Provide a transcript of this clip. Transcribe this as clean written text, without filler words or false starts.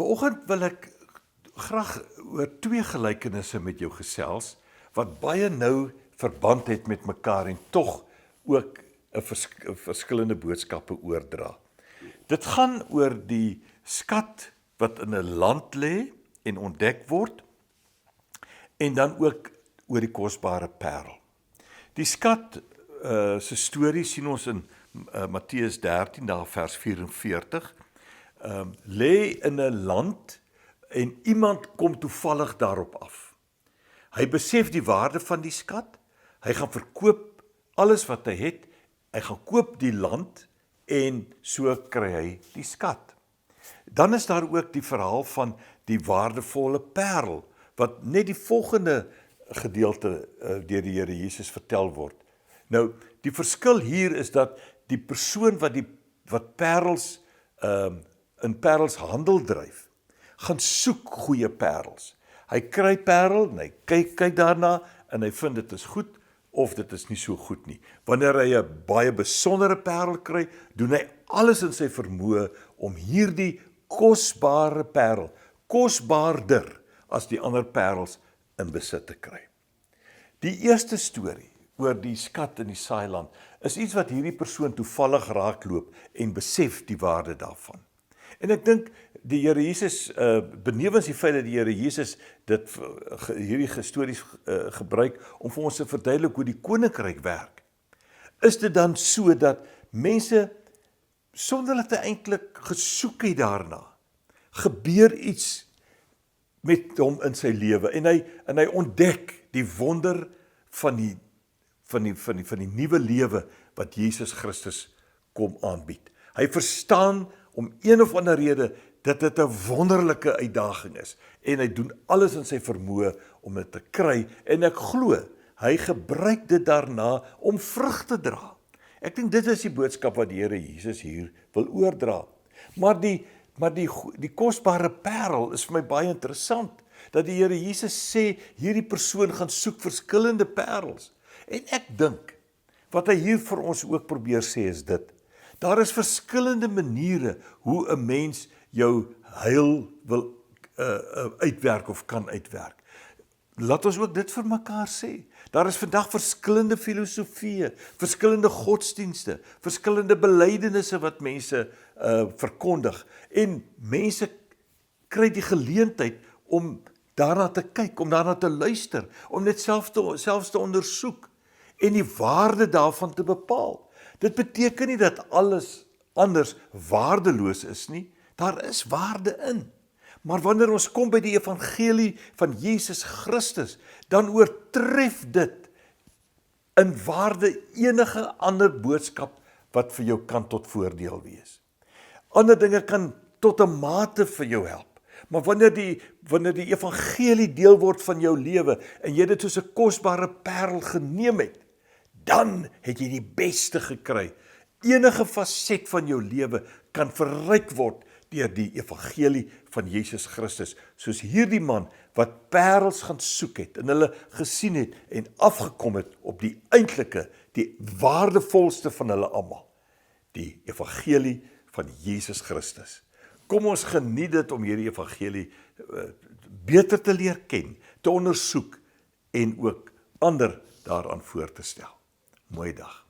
Vanoggend wil ek graag oor twee gelykenisse met jou gesels, wat baie nou verband het met mekaar en tog ook 'n verskillende boodskappe oordra. Dit gaan oor die skat wat in 'n land lê en ontdek word, en dan ook oor die kosbare parel. Die skat se storie sien ons in Matteus 13, daar vers 44, lê in 'n land en iemand kom toevallig daarop af. Hy besef die waarde van die skat, hy gaan verkoop alles wat hy het, hy gaan koop die land en so kry hy die skat. Dan is daar ook die verhaal van die waardevolle parel, wat net die volgende gedeelte deur die Here Jesus vertel word. Nou, die verskil hier is dat die persoon wat parels in parels handel dryf, gaan soek goeie parels. Hy kry parel en hy kyk daarna en hy vind dit is goed of dit is nie so goed nie. Wanneer hy 'n baie besondere parel kry, doen hy alles in sy vermoë om hierdie kosbare parel, kosbaarder as die ander parels in besit te kry. Die eerste storie oor die skat in die saailand is iets wat hierdie persoon toevallig raakloop en besef die waarde daarvan. En ek dink die Here Jesus, benewens die feit dat die Here Jesus hierdie stories gebruik om vir ons te verduidelik hoe die koninkryk werk, is dit dan so dat mense, sonder dat hy eintlik gesoek het daarna, gebeur iets met hom in sy lewe en hy ontdek die wonder van die nuwe lewe wat Jesus Christus kom aanbied. Hy verstaan om een of ander rede dat dit 'n wonderlike uitdaging is en hy doen alles in sy vermoë om dit te kry en ek glo hy gebruik dit daarna om vrug te dra. Ek dink dit is die boodskap wat die Here Jesus hier wil oordra. Maar die kosbare parel is vir my baie interessant, dat die Here Jesus sê, hierdie persoon gaan soek verskillende parels. En ek dink, wat hy hier vir ons ook probeer sê is dit, daar is verskillende maniere hoe 'n mens jou heil wil uitwerk of kan uitwerk. Laat ons ook dit vir mekaar sê. Daar is vandag verskillende filosofieë, verskillende godsdienste, verskillende belydenisse wat mense verkondig. En mense kry die geleentheid om daarna te kyk, om daarna te luister, om dit selfs te ondersoek en die waarde daarvan te bepaal. Dit beteken nie dat alles anders waardeloos is nie, daar is waarde in. Maar wanneer ons kom by die evangelie van Jesus Christus, dan oortref dit in waarde enige ander boodskap wat vir jou kan tot voordeel wees. Ander dinge kan tot 'n mate vir jou help, maar wanneer die evangelie deel word van jou lewe en jy dit soos 'n kosbare parel geneem het, dan het jy die beste gekry. Enige faset van jou lewe kan verryk word deur die evangelie van Jesus Christus, soos hierdie man wat parels gaan soek het en hulle gesien het en afgekom het op die eintlike, die waardevolste van hulle almal, die evangelie van Jesus Christus. Kom ons geniet dit om hierdie evangelie beter te leer ken, te ondersoek en ook ander daaraan voor te stel. Mooi dag.